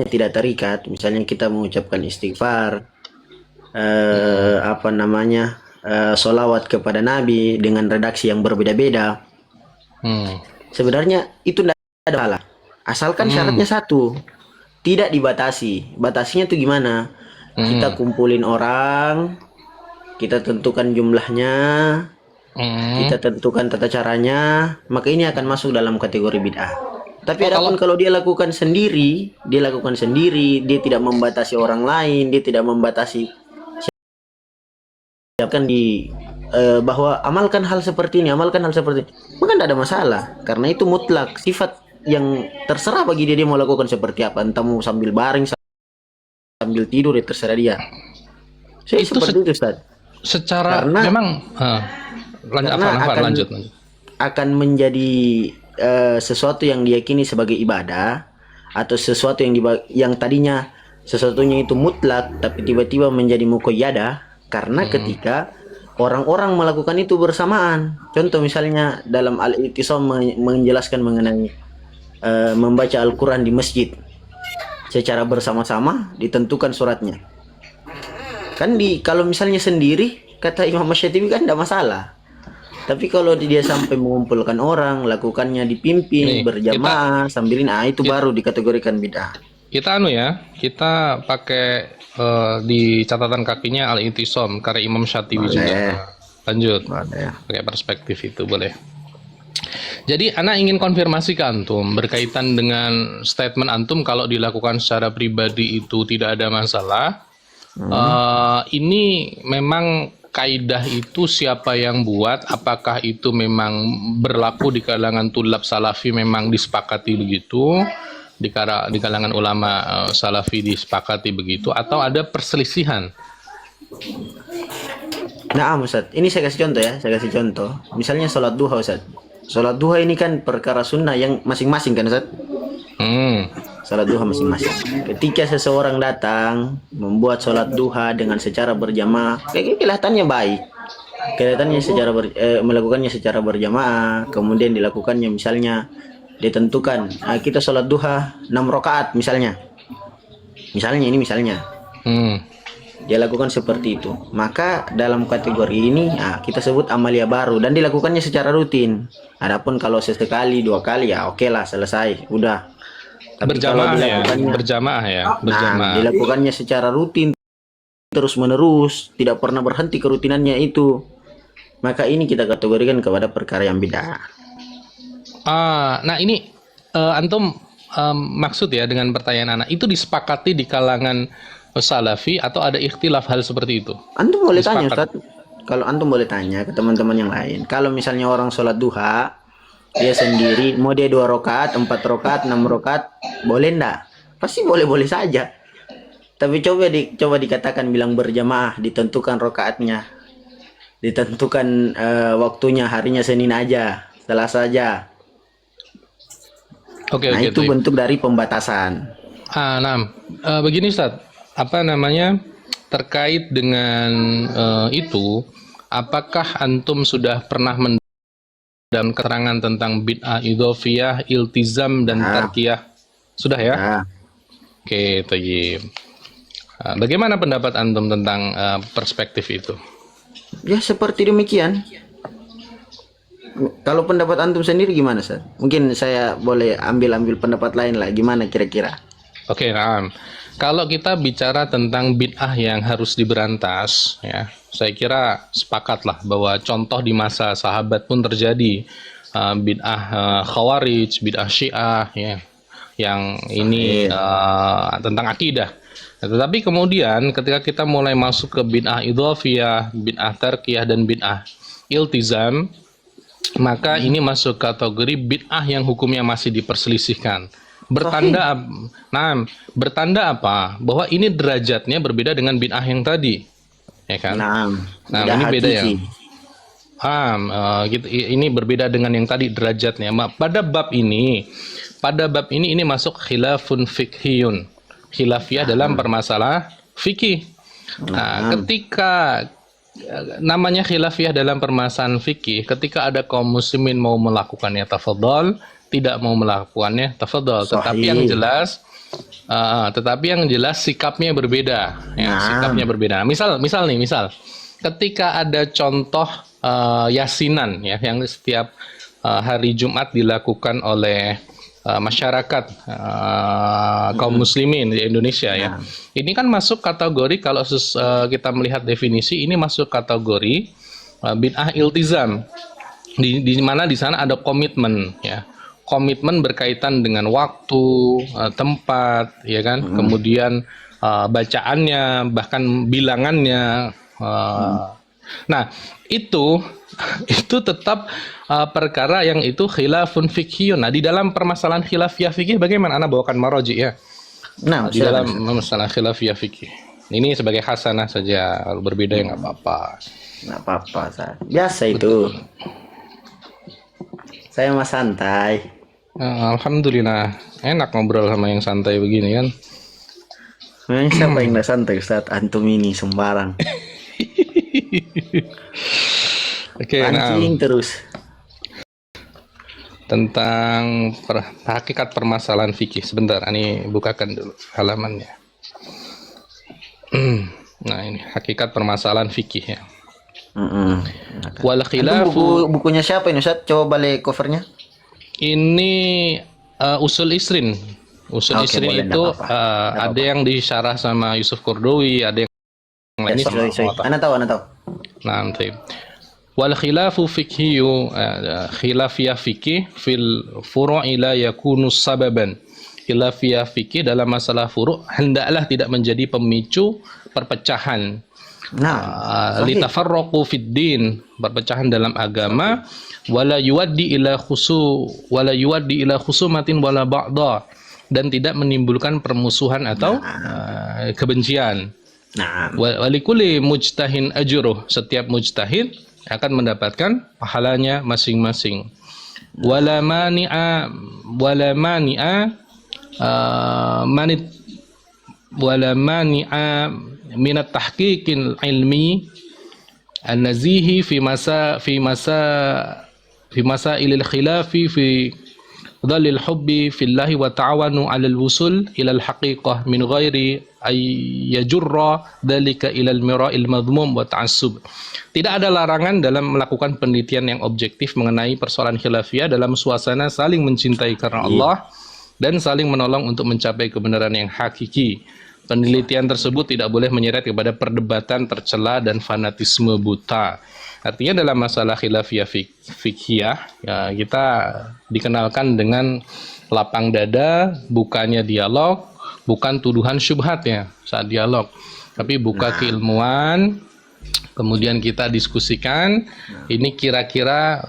tidak terikat, misalnya kita mengucapkan istighfar, solawat kepada Nabi dengan redaksi yang berbeda-beda, Hmm. sebenarnya itu tidak ada masalah. Asalkan Hmm. syaratnya satu, tidak dibatasi. Batasinya tuh gimana? Kita Hmm. kumpulin orang, kita tentukan jumlahnya, Hmm. kita tentukan tata caranya, maka ini akan masuk dalam kategori bid'ah. Tapi Oh, adapun kalau kalau dia lakukan sendiri, dia tidak membatasi orang lain, dia tidak membatasi siapkan bahwa amalkan hal seperti ini, amalkan hal seperti ini, maka tidak ada masalah. Karena itu mutlak sifat yang terserah bagi dia, dia mau lakukan seperti apa, entah mau sambil baring, sambil tidur, ya terserah dia. Saya itu seperti itu, Ustaz. secara Karena memang lanjut karena lanjut. akan menjadi sesuatu yang diyakini sebagai ibadah, atau sesuatu yang tadinya sesuatunya itu mutlak tapi tiba-tiba menjadi muqayyadah karena Hmm. ketika orang-orang melakukan itu bersamaan. Contoh misalnya dalam Al-I'tisam menjelaskan mengenai membaca Al-Quran di masjid secara bersama-sama, ditentukan suratnya. Kan kalau misalnya sendiri, kata Imam Syatibi kan tidak masalah. Tapi kalau dia sampai mengumpulkan orang, lakukannya dipimpin Nih, kita berjamaah sambil itu kita, baru dikategorikan bid'ah. kita pakai di catatan kakinya Al-I'tisam karya Imam Syatibi juga. Boleh, Lanjut. boleh. Pakai perspektif itu boleh. Jadi, Ana ingin konfirmasi ke Antum berkaitan dengan statement Antum kalau dilakukan secara pribadi itu tidak ada masalah. Ini memang kaidah itu siapa yang buat? Apakah itu memang berlaku di kalangan tulab salafi memang disepakati begitu? Di kalangan ulama salafi disepakati begitu? Atau ada perselisihan? Nah, Ustaz, ini saya kasih contoh ya, saya kasih contoh. Misalnya sholat duha, Ustaz. Sholat duha ini kan perkara sunnah yang masing-masing kan, Ustaz? Hmm. Sholat duha masing-masing. Ketika seseorang datang membuat sholat duha dengan secara berjamaah, kelihatannya baik. Kelihatannya melakukannya secara berjamaah, kemudian dilakukannya misalnya ditentukan kita sholat duha 6 rakaat misalnya. Misalnya Hmm. dia lakukan seperti itu, maka dalam kategori ini kita sebut amalia baru dan dilakukannya secara rutin. Adapun kalau sesekali 2 kali ya oke lah, selesai udah. Tapi kalau Berjamaah. dilakukannya secara rutin terus menerus, tidak pernah berhenti kerutinannya itu, maka ini kita kategorikan kepada perkara yang bid'ah. Nah ini Antum maksud ya dengan pertanyaan anak itu disepakati di kalangan salafi atau ada ikhtilaf hal seperti itu? Antum boleh tanya, Disepakati. Ustaz. Kalau antum boleh tanya ke teman-teman yang lain, kalau misalnya orang sholat duha dia sendiri, mau dia 2 rakaat, 4 rakaat, 6 rakaat, boleh ndak? Pasti boleh-boleh saja. Tapi coba dikatakan bilang berjamaah, ditentukan rakaatnya, ditentukan waktunya, harinya Senin aja, Selasa aja. Oke, Nah, itu Taib. bentuk dari pembatasan. Nah, begini Ustaz, apa namanya terkait dengan itu, apakah Antum sudah pernah mendalam keterangan tentang bid'ah idhofiyah, iltizam, dan Nah, tarkiyah? Sudah ya? nah, Oke, Taib. Bagaimana pendapat Antum tentang perspektif itu? ya seperti demikian. Kalau pendapat antum sendiri gimana, Ustaz? Mungkin saya boleh ambil pendapat lain lah. Gimana kira-kira? Oke, nah, kalau kita bicara tentang bid'ah yang harus diberantas, ya, saya kira sepakatlah bahwa contoh di masa sahabat pun terjadi bid'ah khawarij, bid'ah syiah, ya, yang ini tentang akidah. Tetapi kemudian ketika kita mulai masuk ke bid'ah idhofiyah, bid'ah tarkiyah, dan bid'ah iltizam, maka ini masuk kategori bid'ah yang hukumnya masih diperselisihkan. Bertanda, bertanda apa? Bahwa ini derajatnya berbeda dengan bid'ah yang tadi, ya kan? Nah, ini beda ya. Gitu, ini berbeda dengan yang tadi derajatnya. Pada bab ini ini masuk khilafun fikhiyun. Khilafiyah dalam permasalahan fikih. Nah, ketika namanya khilafiyah dalam permasalahan fikih, ketika ada kaum muslimin mau melakukannya tafadhol, tidak mau melakukannya tafadhol. Tetapi yang jelas Tetapi yang jelas sikapnya berbeda, ya, Nah. sikapnya berbeda. Misal ketika ada contoh yasinan, ya, yang setiap hari Jumat dilakukan oleh masyarakat kaum muslimin di Indonesia, ya. Ini kan masuk kategori, kalau kita melihat definisi, ini masuk kategori bid'ah iltizam, di mana di sana ada komitmen, ya. Komitmen berkaitan dengan waktu, tempat, ya kan, kemudian bacaannya, bahkan bilangannya. Nah, itu tetap perkara yang itu khilafun fikhiyun. Nah, di dalam permasalahan khilafiyah fikih bagaimana? Anda bawakan maroji, ya. Nah, Di dalam silakan. masalah khilafiyah fikih. Ini sebagai hasanah saja, kalau berbeda ya nggak apa-apa. Nggak apa-apa, Ustaz. Biasa itu. Saya mah santai. Alhamdulillah, enak ngobrol sama yang santai begini kan. Memang siapa yang nggak santai, Ustaz? Antum ini sembarang. Oke, nah, Pancing terus. tentang hakikat permasalahan fikih. Sebentar, ini bukakan dulu halamannya. Nah, ini hakikat permasalahan fikih, ya. Wal Antum khilafu, bukunya siapa ini, Ustaz? Coba balik covernya. ini usul isrin. Usul Oke, isrin boleh, itu nggak apa-apa. ada yang disyarah sama Yusuf Qaradawi, ada yang lainnya sama Sorry. Ana tahu. Nah, nanti. Wal khilafu fikhiyu, khilafiyah fikih fil furu'i la yakunu sababan. Khilafiyah fikih dalam masalah furu' hendaklah tidak menjadi pemicu perpecahan. Nah, Litafarraqu fid din, perpecahan dalam agama, wala yuaddi ila khusumatin wala ba'da, dan tidak menimbulkan permusuhan atau kebencian. nah, Walikuli mujtahin ajruh, setiap mujtahid akan mendapatkan pahalanya masing-masing. Wala mani'a minat tahqiqil ilmi an-nazihi fi masailil khilafi fi dhalil hubbi fillahi wa ta'awanu 'alal wusul ila al-haqiqah min ghairi ay yajurra dhalika ila al-mira'il madhmum wa ta'assub. Tidak ada larangan dalam melakukan penelitian yang objektif mengenai persoalan khilafiyah dalam suasana saling mencintai karena Allah dan saling menolong untuk mencapai kebenaran yang hakiki. Penelitian tersebut tidak boleh menyeret kepada perdebatan tercela dan fanatisme buta. Artinya dalam masalah khilafiyah fikhiyah, ya, kita dikenalkan dengan lapang dada, bukannya dialog, bukan tuduhan syubhat, ya, saat dialog, tapi buka keilmuan, kemudian kita diskusikan ini kira-kira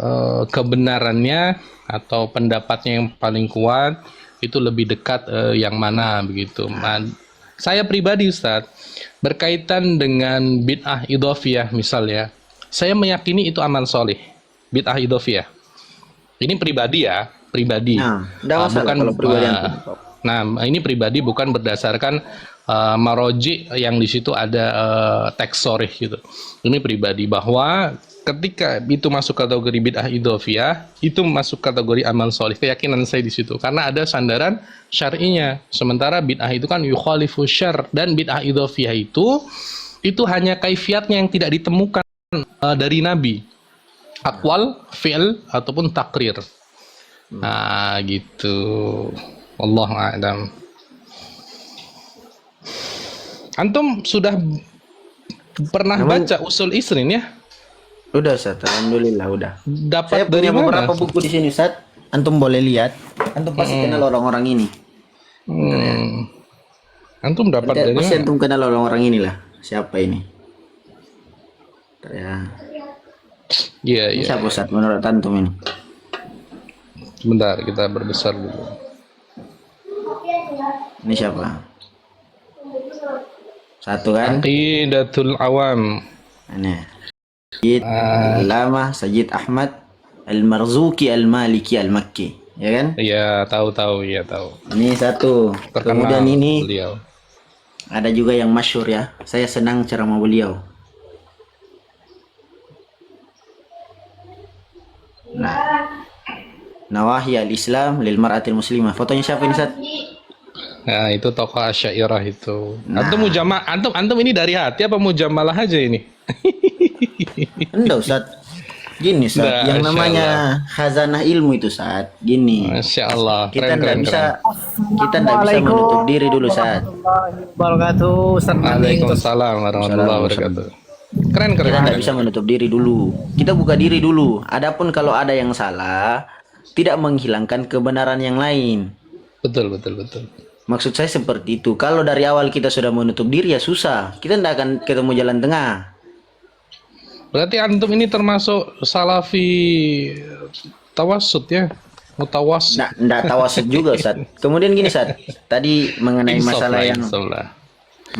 kebenarannya atau pendapatnya yang paling kuat itu lebih dekat yang mana, begitu. Nah, saya pribadi, Ustaz, berkaitan dengan bid'ah idhofiyah misalnya, saya meyakini itu amal soleh, bid'ah idhofiyah. Ini pribadi, ya, pribadi. Nah, nggak masalah Bukan, kalau pribadi antum. nah, ini pribadi, bukan berdasarkan maroji yang di situ ada teks sorih gitu. Ini pribadi, bahwa ketika itu masuk kategori bid'ah idhofiyah, itu masuk kategori amal soleh. Keyakinan saya di situ, karena ada sandaran syar'inya. Sementara bid'ah itu kan yukhalifu syar, dan bid'ah idhofiyah itu hanya kaifiatnya yang tidak ditemukan dari Nabi, akwal, fi'l, ataupun takrir. Nah, gitu. Wallahu a'lam. Antum sudah pernah baca usul isrin, ya? Udah, Ustaz. Alhamdulillah udah. Saya Dapat dari punya mana? beberapa buku di sini, Ustaz. Antum boleh lihat. Antum pasti kenal orang-orang ini. Antum dapat dari Pasti mana? antum kenal orang-orang inilah. Siapa ini? Ya. Iya, Ini iya. siapa, Ustaz, menurut antum ini? Sebentar, kita berbesar dulu. Ini siapa? Satu kan? Aqidatul Awam. Ini. Sayyid Al-Allamah Sayyid Ahmad Al-Marzuki Al-Maliki Al-Makki. Ya kan? Iya, tahu, iya tahu. Ini satu. Terkenal Kemudian ini beliau. ada juga yang masyhur, ya. Saya senang ceramah beliau. Nah, Nawahi al-Islam lil mar'atil muslimah. Fotonya siapa ini, Ustaz? Nah, itu tokoh Asy'ariyah itu. Nah, Antum ini dari hati apa mujamalah aja ini? enggak Ustaz. Gini Ustaz, Nah, yang Masya namanya Allah. khazanah ilmu itu Ustaz. Gini, Masya Allah. kita Keren, ndak keren, bisa keren. menutup diri dulu Ustaz. warahmatullahi wabarakatuh. Ustaz Mani, terus Waalaikumsalam warahmatullahi wabarakatuh. Keren, keren, Kita ndak keren. bisa menutup diri dulu. Kita buka diri dulu. Adapun kalau ada yang salah, tidak menghilangkan kebenaran yang lain. Betul, betul, betul. Maksud saya seperti itu. Kalau dari awal kita sudah menutup diri ya susah. Kita tidak akan ketemu jalan tengah. Berarti antum ini termasuk salafi tawassut ya? Mutawassit. Nggak tawasud juga Ustaz. Kemudian gini Ustaz. Tadi mengenai Insaf lah, insaf lah.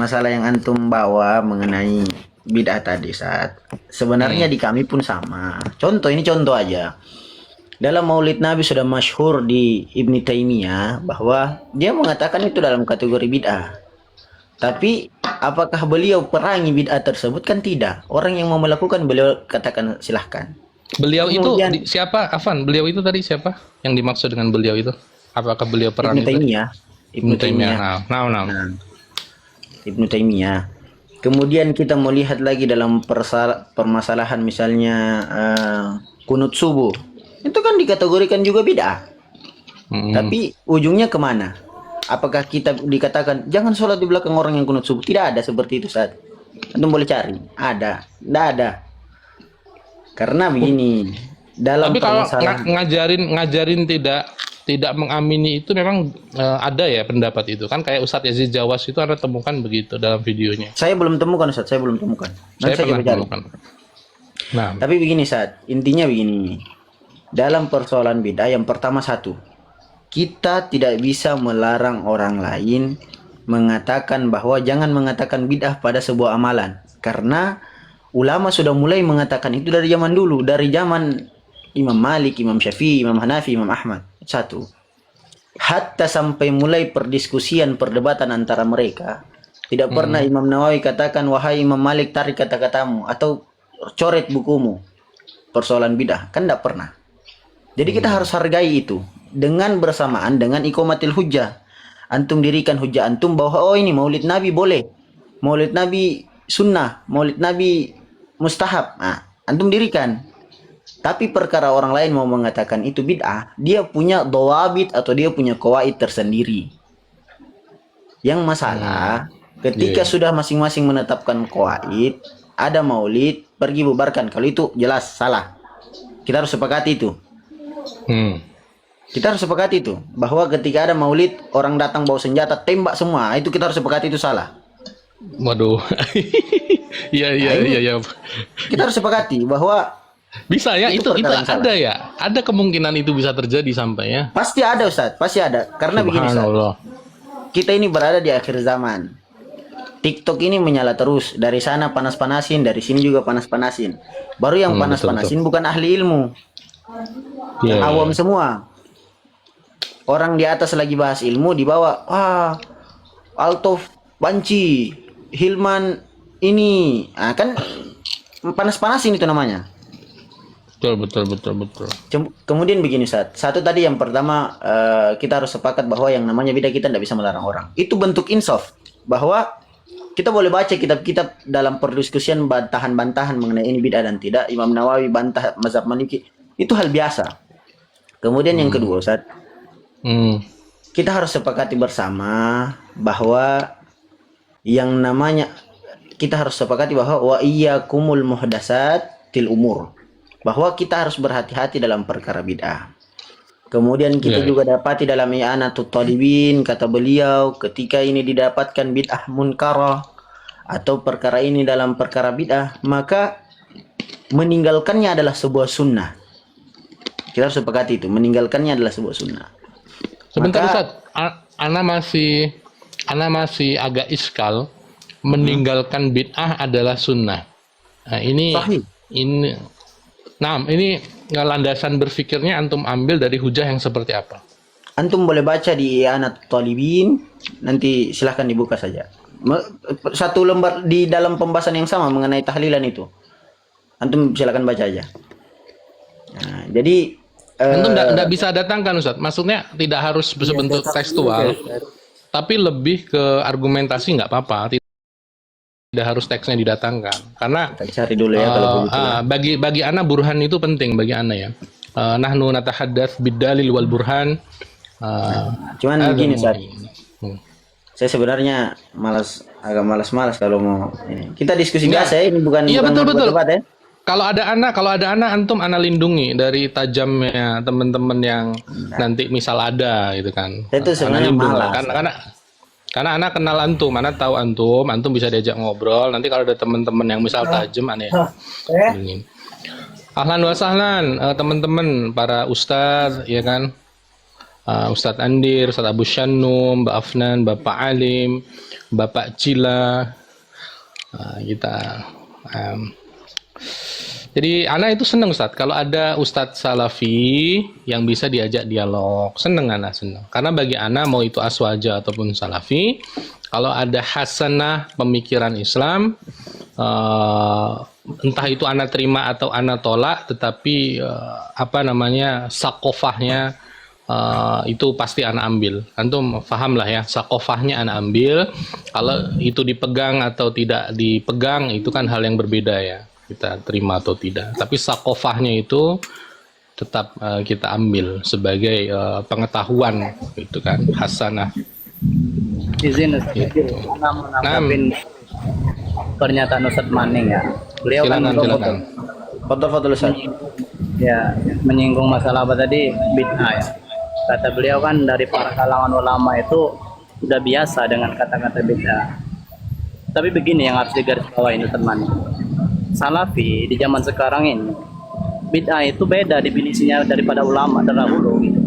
masalah yang antum bawa mengenai bid'ah tadi Ustaz. Sebenarnya di kami pun sama. Ini contoh aja. Dalam Maulid Nabi sudah masyhur di Ibnu Taimiyah bahwa dia mengatakan itu dalam kategori bid'ah. Tapi apakah beliau perangi bid'ah tersebut? Kan tidak. Orang yang mau melakukan beliau katakan silahkan. Beliau Kemudian- itu siapa? Afan, beliau itu tadi siapa? Yang dimaksud dengan beliau itu? Apakah beliau perang Ibnu itu? Taimiyah. Ibnu Taimiyah. Nah. Nah, Ibnu Taimiyah. Kemudian kita melihat lagi dalam permasalahan misalnya kunut subuh. Itu kan dikategorikan juga bid'ah. Mm-mm. Tapi ujungnya kemana? Apakah kita dikatakan jangan sholat di belakang orang yang kunut subuh? Tidak ada seperti itu saat. Antum boleh cari. Ada. Tidak ada. Karena begini. Dalam Tapi kalau permasalahan ngajarin tidak mengamini itu memang ada ya pendapat itu kan kayak Ustadz Yazid Jawas itu Anda temukan begitu dalam videonya. saya belum temukan Ustaz, saya belum temukan. Saya Nanti pernah coba cari. temukan. Nah, Tapi begini saat intinya begini. Dalam persoalan bid'ah yang pertama satu, kita tidak bisa melarang orang lain mengatakan bahwa jangan mengatakan bid'ah pada sebuah amalan. Karena ulama sudah mulai mengatakan itu dari zaman dulu, dari zaman Imam Malik, Imam Syafi'i, Imam Hanafi, Imam Ahmad. Satu. Hatta sampai mulai perdiskusian, perdebatan antara mereka, tidak pernah Imam Nawawi katakan wahai Imam Malik tarik kata-katamu atau coret bukumu. Persoalan bid'ah kan tidak pernah. Jadi kita harus hargai itu dengan bersamaan dengan iqamatil hujjah. Antum dirikan hujjah antum bahwa oh ini Maulid Nabi boleh. Maulid Nabi sunnah, Maulid Nabi mustahab. Nah, antum dirikan. Tapi perkara orang lain mau mengatakan itu bid'ah, dia punya dawabit atau dia punya qawaid tersendiri. Yang masalah ketika sudah masing-masing menetapkan qawaid, ada maulid, pergi bubarkan. Kalau itu jelas salah. Kita harus sepakati itu. Kita harus sepakati itu bahwa ketika ada maulid orang datang bawa senjata tembak semua, itu kita harus sepakati itu salah. waduh. Iya. Kita harus sepakati bahwa Bisa ya Itu itu perkara yang ada ya. Ada kemungkinan itu bisa terjadi sampai ya. pasti ada Ustaz, pasti ada. Karena begini Ustaz, Subhanallah. kita ini berada di akhir zaman. TikTok ini menyala terus, dari sana panas-panasin, dari sini juga panas-panasin. Baru yang panas-panasin bukan ahli ilmu, Iya. awam semua. Orang di atas lagi bahas ilmu di bawah, wah, Altof Banci, Hilman ini, nah, kan panas-panasin itu namanya. Betul. Kemudian begini Ustaz. Satu tadi yang pertama kita harus sepakat bahwa yang namanya bidah kita tidak bisa melarang orang. Itu bentuk insaf bahwa kita boleh baca kitab-kitab dalam perdiskusian bantahan-bantahan mengenai ini bid'ah dan tidak. Imam Nawawi bantah mazhab Maliki. Itu hal biasa. Kemudian yang kedua Ustaz, kita harus sepakati bersama bahwa yang namanya kita harus sepakati bahwa wa iyyakumul muhdatsatil umur. Bahwa kita harus berhati-hati dalam perkara bid'ah. Kemudian kita juga dapati dalam I'anatul Talibin, kata beliau, ketika ini didapatkan bid'ah munkarah atau perkara ini dalam perkara bid'ah, maka meninggalkannya adalah sebuah sunnah. Kita harus sepakati itu, meninggalkannya adalah sebuah sunnah. Sebentar Maka- Ustaz, ana masih agak iskal meninggalkan bid'ah adalah sunnah. Nah, Sahih. ini landasan berpikirnya antum ambil dari hujah yang seperti apa? Antum boleh baca di I'anatul Talibin, nanti silahkan dibuka saja. Satu lembar di dalam pembahasan yang sama mengenai tahlilan itu. Antum silakan baca aja. Nah, jadi Antum tidak bisa datangkan Ustaz. Maksudnya tidak harus berbentuk tekstual. tapi lebih ke argumentasi nggak apa-apa, tidak harus teksnya didatangkan. Karena Kita cari dulu ya kalau begitu. bagi ana burhan itu penting bagi ana ya. Nahnu natahadats bidalil wal burhan. Cuman begini Ustaz, Hmm. saya sebenarnya agak malas kalau mau ini. Kita diskusi biasa ya, ini bukan Iya, bukan betul. debat ya. Kalau ada anak antum ana lindungi dari tajamnya teman-teman yang nanti misal ada gitu kan. Saya tuh Ana sebenarnya lindungi. malas. Karena anak kenal antum, anak tahu antum bisa diajak ngobrol. Nanti kalau ada teman-teman yang misal tajam, aneh lindungin. Ahlan wa sahlan teman-teman para ustadz ya kan. Ustadz Andir, Ustadz Abu Syannum, Mbak Afnan, Bapak Alim, Bapak Cila, kita. Jadi Ana itu seneng Ustadz kalau ada Ustadz Salafi yang bisa diajak dialog. Seneng Ana, seneng. Karena bagi Ana mau itu aswaja ataupun Salafi, kalau ada hasanah pemikiran Islam, entah itu Ana terima atau Ana tolak, tetapi sakofahnya itu pasti Ana ambil. Antum paham lah ya, sakofahnya Ana ambil. Kalau itu dipegang atau tidak dipegang itu kan hal yang berbeda ya, kita terima atau tidak. Tapi sakofahnya itu tetap kita ambil sebagai pengetahuan gitu kan, hasanah. Izin Ustaz, menanggapi pernyataan Ustaz Maning ya. Beliau Silakan. Foto-foto Ustaz. ya menyinggung masalah apa tadi, bid'ah ya. Kata beliau kan dari para kalangan ulama itu sudah biasa dengan kata-kata bid'ah. Tapi begini yang harus digarisbawahi Ustaz Maning. Salafi di zaman sekarang ini bid'ah itu beda definisinya daripada ulama terdahulu gitu.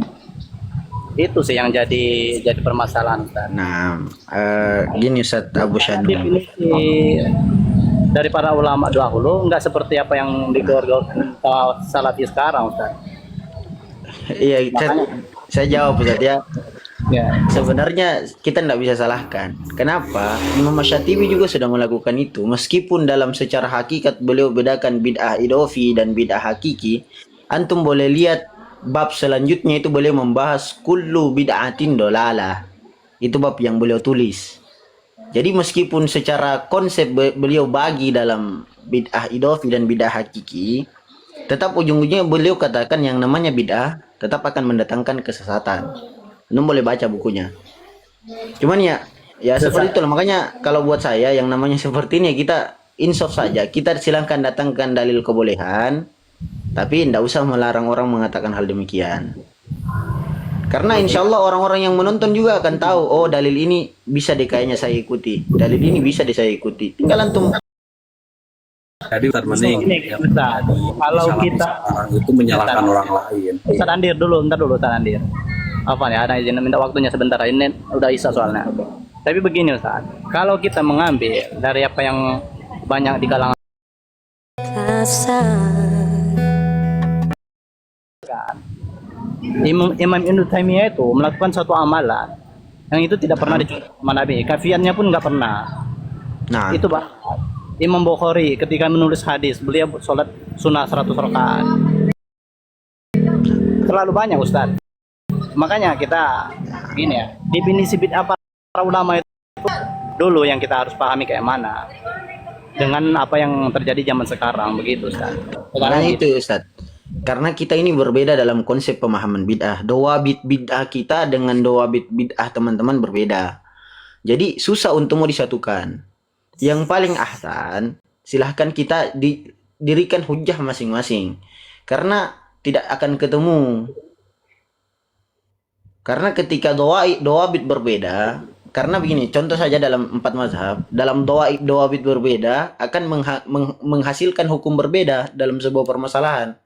Itu sih yang jadi permasalahan Ustaz. Nah, gini Ustaz Abu Syannum. Definisi dari para ulama dahulu nggak seperti apa yang digaul-gaulkan Salafi sekarang Ustaz. Iya, saya jawab Ustaz ya. Ya. Sebenarnya kita tidak bisa salahkan. Kenapa? Imam Syatibi juga sudah melakukan itu. Meskipun dalam secara hakikat beliau bedakan bid'ah idofi dan bid'ah hakiki. Antum boleh lihat bab selanjutnya itu beliau membahas kullu bid'atin dolalah. Itu bab yang beliau tulis. Jadi meskipun secara konsep beliau bagi dalam bid'ah idofi dan bid'ah hakiki, tetap ujung-ujungnya beliau katakan yang namanya bid'ah tetap akan mendatangkan kesesatan. Antum boleh baca bukunya. Cuman ya seperti itu. Makanya kalau buat saya yang namanya seperti ini kita insaf saja. Kita silahkan datangkan dalil kebolehan, tapi tidak usah melarang orang mengatakan hal demikian. Karena insya Allah orang-orang yang menonton juga akan tahu, oh dalil ini bisa deh kayaknya saya ikuti, dalil ini bisa deh saya ikuti. Tinggal antum. Tadi Ustaz Maning, Ustaz, kalau kita sekarang itu menyalahkan orang lain. Ustaz Andir dulu, bentar dulu Ustaz Andir. Apa nih, ada izin minta waktunya sebentar, ini udah isa soalnya. Tapi begini Ustaz, kalau kita mengambil dari apa yang banyak di kalangan Imam Ibnu Taimiyah itu melakukan suatu amalan yang itu tidak pernah dicontoh sama Nabi, kafiannya pun nggak pernah. Nah, Itu Pak Imam Bukhari ketika menulis hadis, beliau sholat sunnah 100 rakaat. Terlalu banyak Ustaz. Makanya kita gini ya, definisi bid'ah para ulama itu dulu yang kita harus pahami kayak mana dengan apa yang terjadi zaman sekarang, begitu Ustaz. karena itu Ustaz. Karena kita ini berbeda dalam konsep pemahaman bid'ah. Dawabit bid'ah kita dengan dawabit bid'ah teman-teman berbeda. Jadi susah untuk mau disatukan. Yang paling ahsan, silahkan kita dirikan hujah masing-masing. Karena tidak akan ketemu. Karena ketika dawabit berbeda, karena begini, contoh saja dalam 4 mazhab, dalam dawabit berbeda akan menghasilkan hukum berbeda dalam sebuah permasalahan.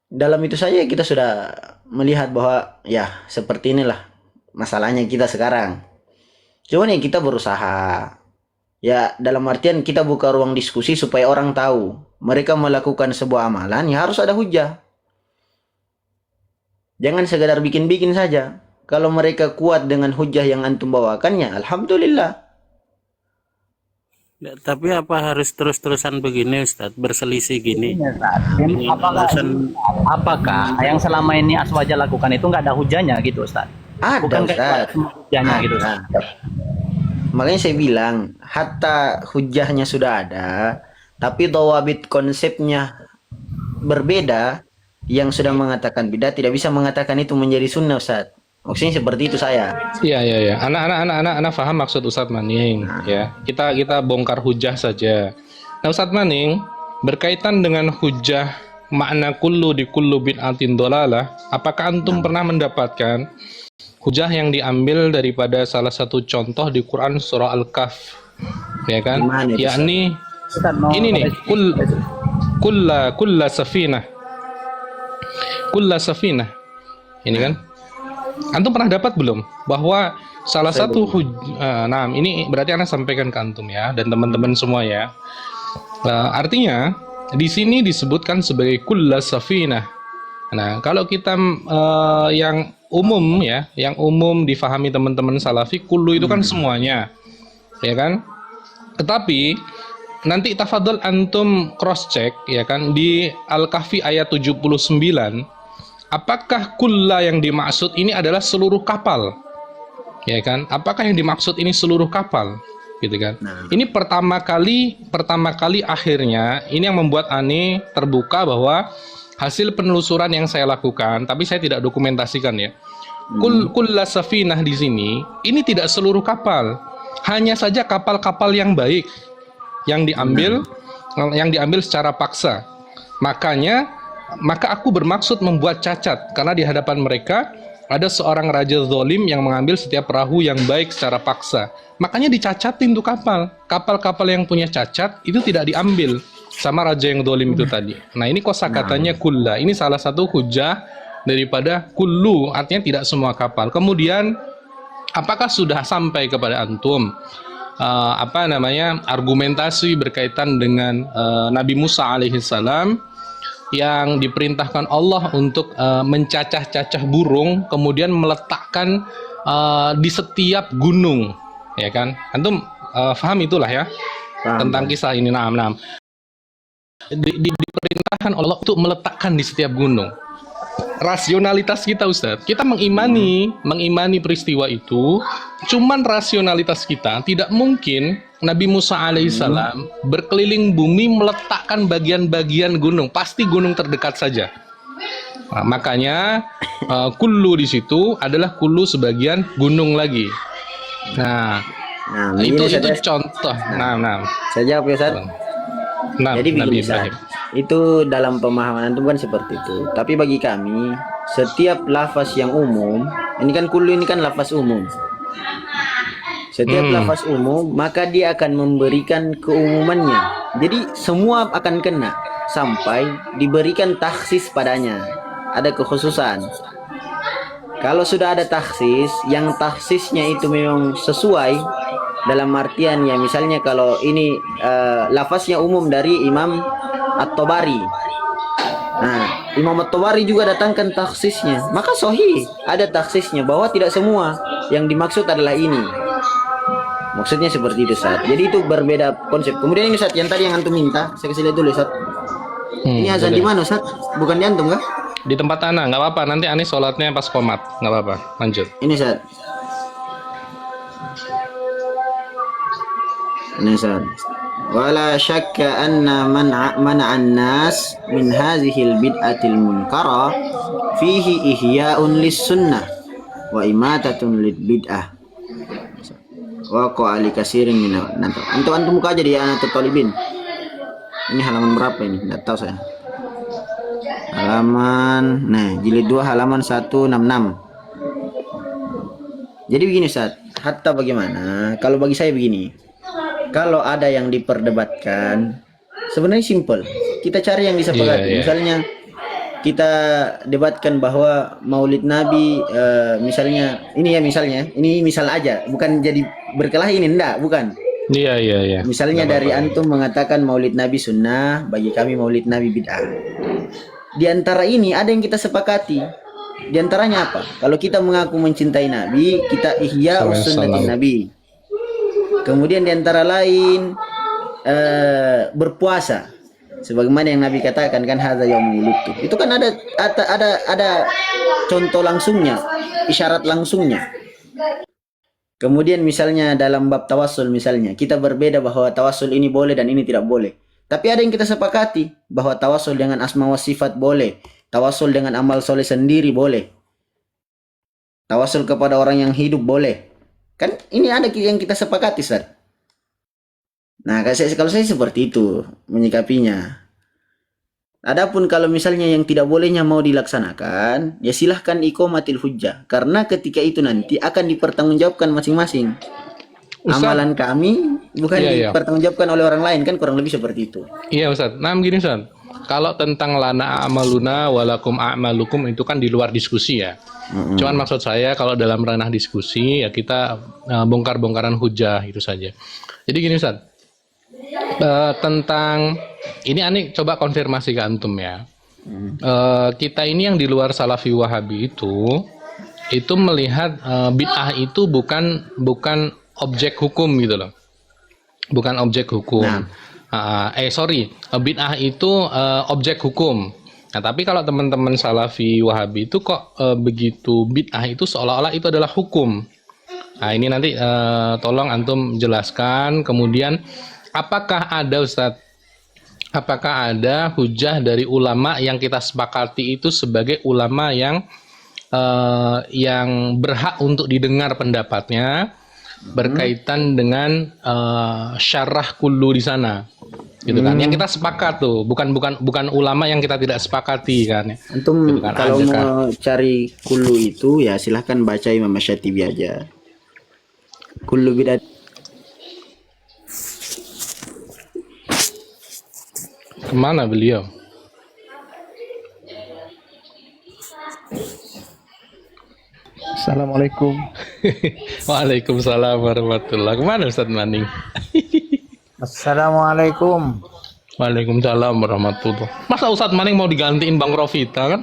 Dalam itu saja kita sudah melihat bahwa ya seperti inilah masalahnya kita sekarang. Cuman ya kita berusaha. Ya dalam artian kita buka ruang diskusi supaya orang tahu. Mereka melakukan sebuah amalan ya harus ada hujah. Jangan sekedar bikin-bikin saja. Kalau mereka kuat dengan hujah yang antum bawakannya, alhamdulillah. Tapi apa harus terus-terusan begini Ustadz, berselisih gini? Apakah yang selama ini Aswaja lakukan itu nggak ada hujahnya gitu Ustaz? Ada Bukan kayak Ustaz. semua hujahnya gitu. Ada. Makanya saya bilang, hatta hujahnya sudah ada, tapi dawabit konsepnya berbeda. Yang sudah mengatakan bidah tidak bisa mengatakan itu menjadi sunnah, Ustaz. Maksudnya seperti itu saya. Iya, iya, iya. Anak paham maksud Ustadz Maning. Ya, kita bongkar hujah saja. Nah, Ustadz Maning berkaitan dengan hujah makna kullu di kullu bid'atin dolalah. Apakah antum pernah mendapatkan hujah yang diambil daripada salah satu contoh di Quran surah Al-Kahf, ya kan? Gimana itu, Yakni Ustaz mau ini nih, kulla safinah. Ini kan? Antum pernah dapat belum bahwa salah satu nah ini berarti Anda sampaikan ke antum ya dan teman-teman semua ya. Artinya di sini disebutkan sebagai kulla safinah. Nah, kalau kita yang umum ya, yang umum difahami teman-teman salafi, kullu itu kan semuanya. Ya kan? Tetapi nanti tafadhol antum cross check ya kan di Al-Kahfi ayat 79. Apakah kulla yang dimaksud ini adalah seluruh kapal? Ya kan? Apakah yang dimaksud ini seluruh kapal? Gitu kan? Ini pertama kali akhirnya ini yang membuat Ani terbuka bahwa hasil penelusuran yang saya lakukan, tapi saya tidak dokumentasikan ya. Kulla safinah di sini ini tidak seluruh kapal. Hanya saja kapal-kapal yang baik yang diambil secara paksa. Maka aku bermaksud membuat cacat karena di hadapan mereka ada seorang raja zalim yang mengambil setiap perahu yang baik secara paksa. Makanya dicacatin tuh kapal. Kapal-kapal yang punya cacat itu tidak diambil sama raja yang zalim itu tadi. Nah, ini kosakatanya kulla. Ini salah satu hujah daripada kullu, artinya tidak semua kapal. Kemudian apakah sudah sampai kepada antum argumentasi berkaitan dengan Nabi Musa alaihissalam yang diperintahkan Allah untuk mencacah-cacah burung, kemudian meletakkan di setiap gunung, ya kan? Antum paham itulah ya, tentang kisah ini. Nah, diperintahkan Allah untuk meletakkan di setiap gunung. Rasionalitas kita, Ustadz, kita mengimani peristiwa itu, cuman rasionalitas kita tidak mungkin Nabi Musa alaihissalam berkeliling bumi meletakkan bagian-bagian gunung, pasti gunung terdekat saja. Nah, makanya kullu di situ adalah kullu sebagian gunung lagi. Nah, itu contoh. Nah. Saya jawab ya, Ustaz. Jadi begini, Ustaz. Itu dalam pemahaman antum kan seperti itu. Tapi bagi kami, setiap lafaz yang umum, ini kan kullu ini kan lafaz umum. Setiap lafaz umum, maka dia akan memberikan keumumannya. Jadi semua akan kena sampai diberikan takhsis padanya. Ada kekhususan. Kalau sudah ada takhsis, yang takhsisnya itu memang sesuai dalam artian ya, misalnya kalau ini lafaznya umum dari Imam At-Tabari. Nah, Imam At-Tabari juga datangkan takhsisnya. Maka sahih ada takhsisnya bahwa tidak semua yang dimaksud adalah ini. Maksudnya seperti itu, Ustaz. Jadi itu berbeda konsep. Kemudian ini, Ustaz, yang tadi yang antum minta, saya kasih lihat dulu, Ustaz. Ini azan di mana, Ustaz? Bukan di antum kah? Di tempat Ana, nggak apa-apa. Nanti Ani sholatnya pas qomat, nggak apa-apa. Lanjut. Ini, Ustaz. Ini, Ustaz. Wala syakka anna man'an nas min hazihil bid'atil munkara fihi ihya'un lis sunnah wa imatatun lid bid'ah wa qali kasirin min antum buka aja di Anatul Talibin. Ini halaman berapa ini? Enggak tahu saya. Halaman jilid 2 halaman 166. Jadi begini, Ustaz. Hatta bagaimana? Kalau bagi saya begini. Kalau ada yang diperdebatkan, sebenarnya simple. Kita cari yang disepakati. Misalnya kita debatkan bahwa Maulid Nabi, misalnya ini misal aja, bukan jadi berkelahi ini, enggak, bukan. Iya. Misalnya dari antum mengatakan Maulid Nabi sunnah, bagi kami Maulid Nabi bid'ah. Di antara ini ada yang kita sepakati. Di antaranya apa? Kalau kita mengaku mencintai Nabi, kita ihya sunnatin Nabi. Kemudian di antara lain berpuasa, sebagaimana yang Nabi katakan kan hadza yaumul wulidtu. Itu kan ada contoh langsungnya, isyarat langsungnya. Kemudian misalnya dalam bab tawasul misalnya, kita berbeda bahwa tawasul ini boleh dan ini tidak boleh. Tapi ada yang kita sepakati bahwa tawasul dengan asma wa sifat boleh, tawasul dengan amal soleh sendiri boleh, tawasul kepada orang yang hidup boleh. Kan ini ada yang kita sepakati, Ustaz. Nah, kalau saya seperti itu menyikapinya. Adapun kalau misalnya yang tidak bolehnya mau dilaksanakan, ya silahkan iqamatil hujjah. Karena ketika itu nanti akan dipertanggungjawabkan masing-masing. Ustaz, Amalan kami bukan Iya. dipertanggungjawabkan oleh orang lain, kan kurang lebih seperti itu. Iya Ustaz. Nah begini Ustaz, kalau tentang lana a'maluna walakum a'malukum itu kan di luar diskusi ya. Cuman maksud saya kalau dalam ranah diskusi ya kita bongkar-bongkaran hujah itu saja. Jadi gini Ustaz, tentang ini Ani coba konfirmasi ke antum ya. Kita ini yang di luar Salafi Wahabi itu melihat bid'ah itu bukan objek hukum gitu loh, bukan objek hukum. Bid'ah itu objek hukum. Nah tapi kalau teman-teman Salafi Wahabi itu kok begitu bid'ah itu seolah-olah itu adalah hukum. Nah ini nanti tolong antum jelaskan. Kemudian apakah ada Ustadz, apakah ada hujah dari ulama yang kita sepakati itu sebagai ulama yang berhak untuk didengar pendapatnya berkaitan dengan syarah kullu di sana, gitu kan? Yang kita sepakat tuh, bukan ulama yang kita tidak sepakati kan? Antum Gitu kan, kalau ada mau kan? cari kullu itu ya silahkan baca Imam Syatibi aja. Kullu bidat. Kemana beliau? Assalamualaikum. Waalaikumsalam warahmatullahi. Kemana Ustadz Maning? Assalamualaikum. Waalaikumsalam warahmatullahi. Masa Ustadz Maning mau digantiin Bang Rofita kan?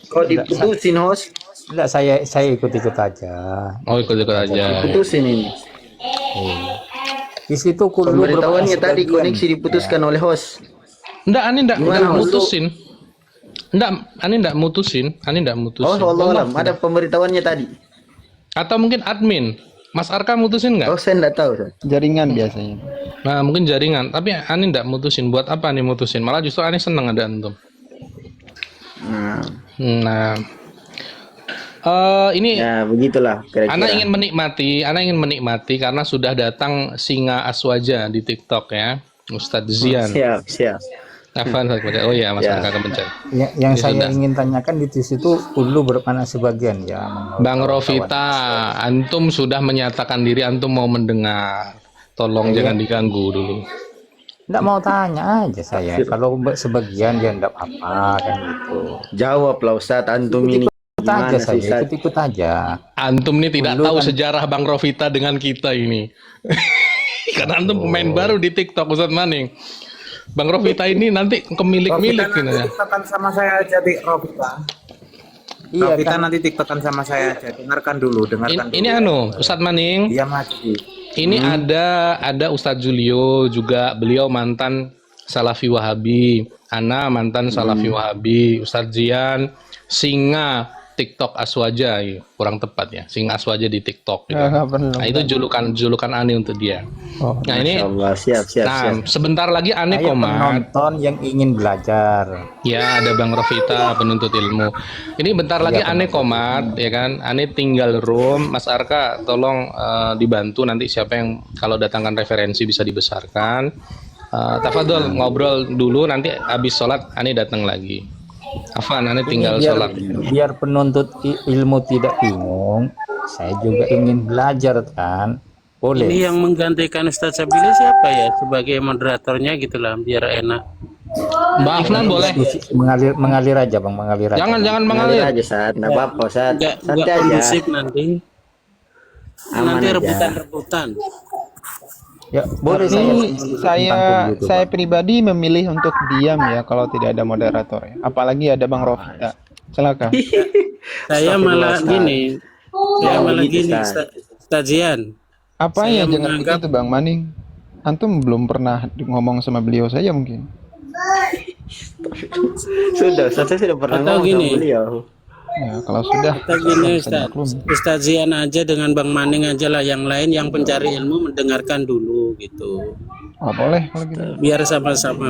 Kok diputusin host? Enggak, saya ikut-ikut aja. Oh ikut-ikut aja. Diputusin ini. Di situ kullu Pemberitahuannya berbagai tadi sebagian. koneksi diputuskan oleh host. Enggak, Ani enggak Gimana, Mas? mutusin. Ani enggak mutusin. Oh, Allah alam. Ada pemberitahuannya tadi. Atau mungkin admin. Mas Arka mutusin nggak? Oh, saya enggak tahu, Ustaz. Jaringan biasanya. Nah, mungkin jaringan. Tapi Ani enggak mutusin. Buat apa Ani mutusin? Malah justru Ani seneng ada antum. Nah, ini Ya, begitulah kira-kira. Ana ingin menikmati karena sudah datang Singa Aswaja di TikTok ya, Ustadz Zian. Siap. Afan, oh iya Mas Ya. Arka kepencet. Yang Ya, saya sudah. ingin tanyakan di situ kullu bermakna sebagian ya. menurut Bang kawan-kawan. Rofita, antum sudah menyatakan diri antum mau mendengar. Tolong jangan diganggu dulu. Enggak mau tanya aja saya. Kalau sebagian dia enggak apa-apa kan gitu. Jawablah Ustaz, antum ini Ikut aja gimana saya, sih, Ustaz? ikut-ikut aja. Antum nih tidak Dulu tahu kan- sejarah Bang Rofita dengan kita ini. Karena antum pemain baru di TikTok Ustadz Maning. Bang Rofita ini nanti kemilik-milik gitu ya. Tiktokan sama saya aja di Robita. Iya Robita kan. nanti tiktokan sama saya aja. Dengarkan dulu, dengarkan Ini dulu. Ustadz Maning. Dia mati. Ini ada Ustadz Julio juga, beliau mantan Salafi Wahabi, Ana mantan Salafi Wahabi, Ustadz Zian Singa TikTok Aswaja, ya, kurang tepat ya, Singa Aswaja di TikTok. Gitu. Nggak perlu. Nah itu julukan Ani untuk dia. Oh, Nah ini, Allah, siap. nah sebentar lagi Ani Saya komat. penonton yang ingin belajar. Ya ada Bang Rofita penuntut ilmu. Ini bentar lagi Ane komat ya kan. Ane tinggal room. Mas Arka tolong dibantu nanti siapa yang kalau datangkan referensi bisa dibesarkan. Tafadhol ngobrol dulu nanti habis sholat Ane datang lagi. Afan Ane tinggal sholat. Biar penuntut ilmu tidak bingung, saya juga ingin belajar kan. Boleh. Ini yang menggantikan Ustadz Sabili siapa ya sebagai moderatornya gitulah biar enak. Mbak Afnan boleh. mengalir aja bang, mengalir aja. Jangan Mengalir mengalir. aja, Ustaz. Enggak apa-apa, Ustaz. Enggak Santai aja. kondusif nanti. Aman Nanti aja. rebutan-rebutan. Ya boleh Ini saya saya pribadi memilih untuk diam ya kalau tidak ada moderator ya. Apalagi ada Bang Rofita. Silakan. Saya malah Ustaz. gini. Saya Oh, malah begitu, gini, Ustaz. Ustadz Zian. Apa Saya ya jangan menganggap- begitu Bang Maning. Antum belum pernah ngomong sama beliau saja mungkin. Sudah, saya sudah pernah Atau ngomong gini. sama beliau. Ya, kalau sudah Kita gini bisa Ustaz, dimaklumi. Ustaz Zian aja dengan Bang Maning aja lah, yang lain yang pencari ilmu mendengarkan dulu gitu. Oh, boleh kalau gitu. Biar sama-sama